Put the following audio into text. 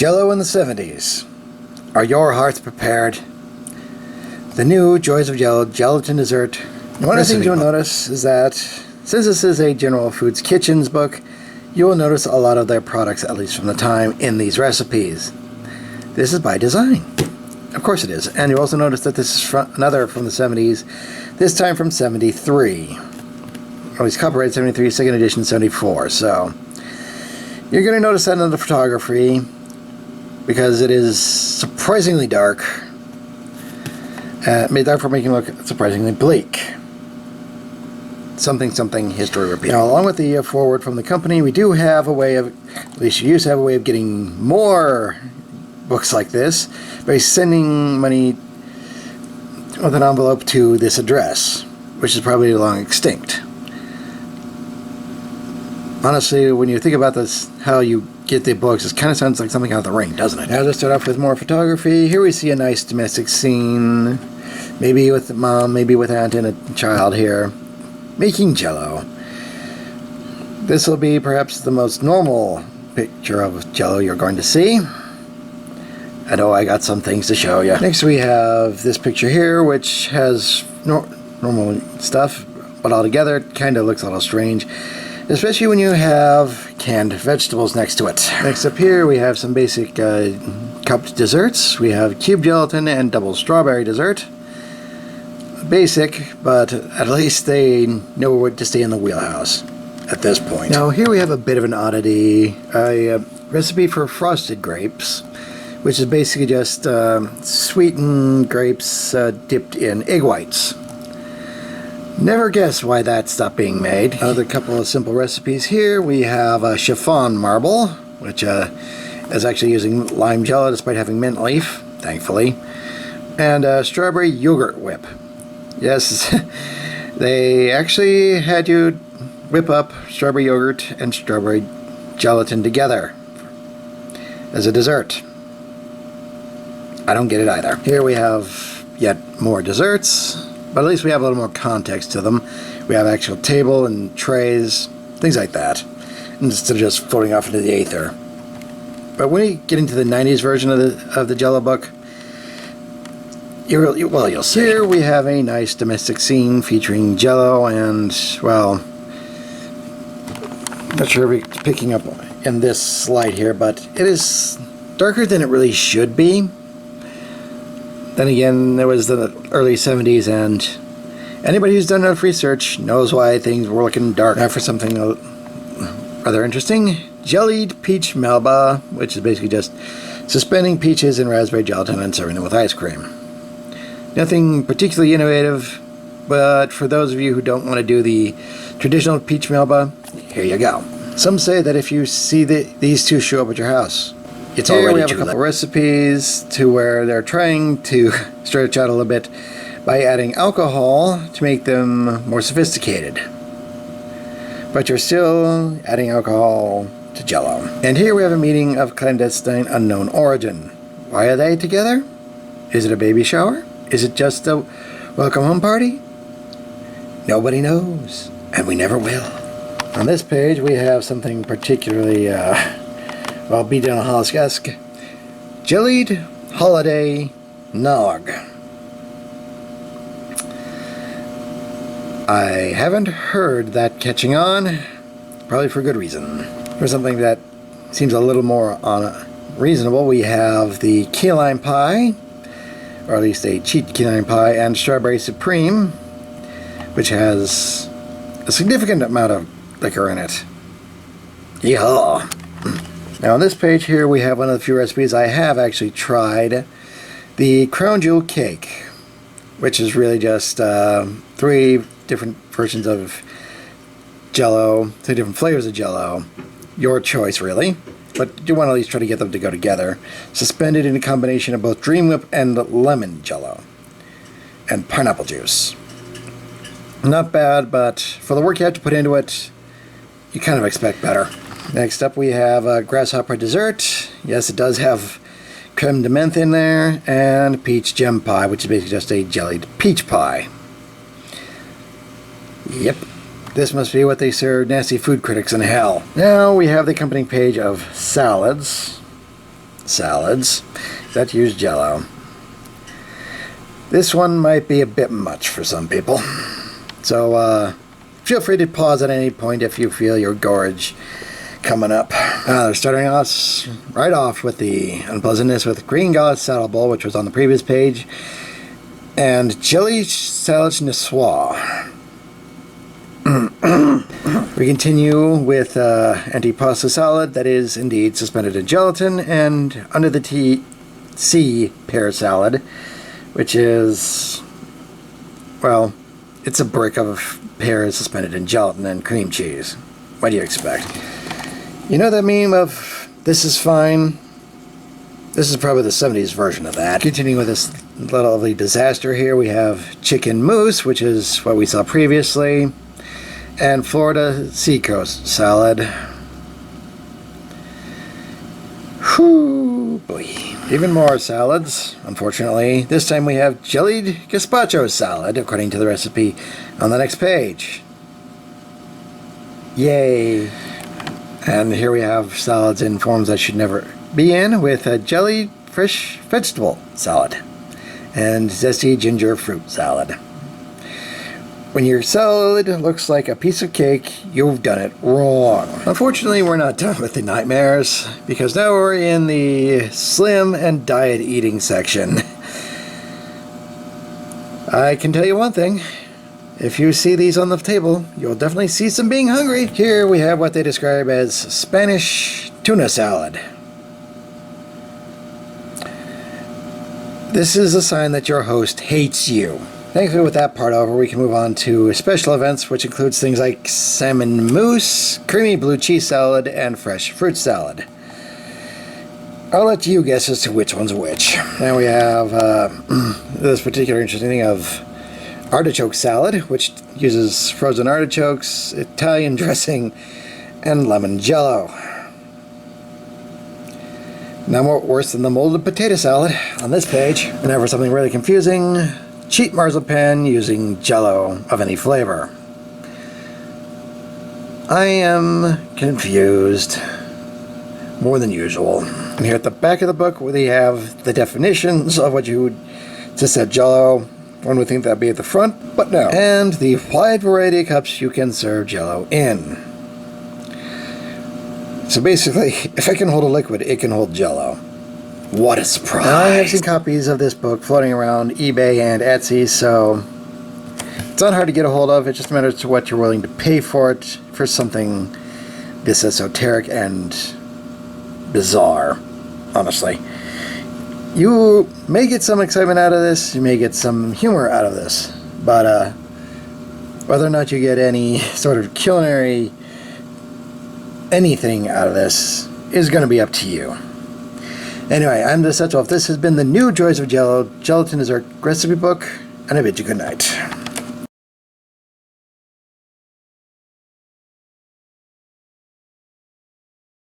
Jello in the 70s. Are your hearts prepared? The new Joys of Jello gelatin dessert. One of the things you'll notice is that since this is a General Foods Kitchens book, you will notice a lot of their products, at least from the time, in these recipes. This is by design. Of course it is. And you'll also notice that this is another from the 70s, this time from 73. Or at least copyright 73, second edition 74. So you're going to notice that in the photography because it is surprisingly dark. Made dark for making it look surprisingly bleak. Something history repeat. Now, along with the forward from the company, we do have a way of, at least you used to have a way of getting more books like this by sending money with an envelope to this address, which is probably long extinct. Honestly, when you think about this, how you get the books, it kind of sounds like something out of The Ring, doesn't it? Now, let's start off with more photography. Here we see a nice domestic scene, maybe with mom, maybe with aunt and a child here, making Jello. This will be perhaps the most normal picture of Jello you're going to see. I know I got some things to show you. Next we have this picture here, which has normal stuff, but altogether it kind of looks a little strange, especially when you have canned vegetables next to it. Next up here we have some basic cupped desserts. We have cube gelatin and double strawberry dessert. Basic, but at least they know where to stay in the wheelhouse at this point. Now here we have a bit of an oddity, a recipe for frosted grapes, which is basically just sweetened grapes dipped in egg whites. Never guess why that stopped being made. Another couple of simple recipes here. We have a chiffon marble, which is actually using lime jello despite having mint leaf, thankfully, and a strawberry yogurt whip. Yes, they actually had you whip up strawberry yogurt and strawberry gelatin together as a dessert. I don't get it either. Here we have yet more desserts, but at least we have a little more context to them. We have actual table and trays, things like that, instead of just floating off into the aether. But when you get into the 90s version of the Jello book, you'll see. Here we have a nice domestic scene featuring Jello and, well, not sure if it's picking up in this slide here, but it is darker than it really should be. Then again, there was the early 70s, and anybody who's done enough research knows why things were looking dark. Now for something rather interesting, jellied peach melba, which is basically just suspending peaches in raspberry gelatin and serving them with ice cream. Nothing particularly innovative, but for those of you who don't want to do the traditional peach melba, here you go. Some say that if you see these two show up at your house, it's already too late. Here we have a couple recipes to where they're trying to stretch out a little bit by adding alcohol to make them more sophisticated. But you're still adding alcohol to Jello. And here we have a meeting of clandestine unknown origin. Why are they together? Is it a baby shower? Is it just a welcome home party? Nobody knows, and we never will. On this page we have something particularly, well, beat down a Hollis-esque. Jellied Holiday Nog. I haven't heard that catching on, probably for good reason. For something that seems a little more reasonable, we have the key lime pie, or at least a cheat key lime pie, and strawberry supreme, which has a significant amount of liquor in it. Yeehaw! Now on this page here we have one of the few recipes I have actually tried, the Crown Jewel cake, which is really just 3 different versions of Jello, 3 different flavors of Jello, your choice really, but you want to at least try to get them to go together, suspended in a combination of both Dream Whip and lemon Jello, and pineapple juice. Not bad, but for the work you have to put into it, you kind of expect better. Next up we have a grasshopper dessert. Yes, it does have creme de menthe in there, and peach gem pie, which is basically just a jellied peach pie. Yep, this must be what they serve nasty food critics in hell. Now we have the accompanying page of salads. salads that use Jello. This one might be a bit much for some people. So feel free to pause at any point if you feel your gorge coming up. They're starting us right off with the unpleasantness with green garlic saddle bowl, which was on the previous page, and chili salad niçoise. We continue with antipasta salad that is indeed suspended in gelatin, and under the sea pear salad, which is, well, it's a brick of pears suspended in gelatin and cream cheese. What do you expect? You know that meme of "this is fine"? This is probably the 70s version of that. Continuing with this lovely disaster here, we have chicken mousse, which is what we saw previously, and Florida seacoast salad. Whew, boy. Even more salads, unfortunately. This time we have jellied gazpacho salad, according to the recipe on the next page. Yay. And here we have salads in forms that should never be in, with a jellied fresh vegetable salad and zesty ginger fruit salad. When your salad looks like a piece of cake, you've done it wrong. Unfortunately, we're not done with the nightmares, because now we're in the slim and diet eating section. I can tell you one thing. If you see these on the table, you'll definitely see some being hungry. Here we have what they describe as Spanish tuna salad. This is a sign that your host hates you. Thankfully, with that part over, we can move on to special events, which includes things like salmon mousse, creamy blue cheese salad, and fresh fruit salad. I'll let you guess as to which one's which. Now we have this particular interesting thing of artichoke salad, which uses frozen artichokes, Italian dressing, and lemon jello. Now more worse than the molded potato salad on this page. And now for something really confusing, cheap marzipan using Jello of any flavor. I am confused more than usual. And here at the back of the book, we have the definitions of what you would just said Jello. One would think that'd be at the front, but no. And the wide variety of cups you can serve Jello in. So basically, if it can hold a liquid, it can hold Jello. What a surprise! Now, I have seen copies of this book floating around eBay and Etsy, so it's not hard to get a hold of. It just matters to what you're willing to pay for it, for something this esoteric and bizarre, honestly. You may get some excitement out of this, you may get some humor out of this, but whether or not you get any sort of culinary anything out of this is going to be up to you. Anyway, I'm Deceptiwolf. This has been the new Joys of Jello. Gelatin is our recipe book, and I bid you good night.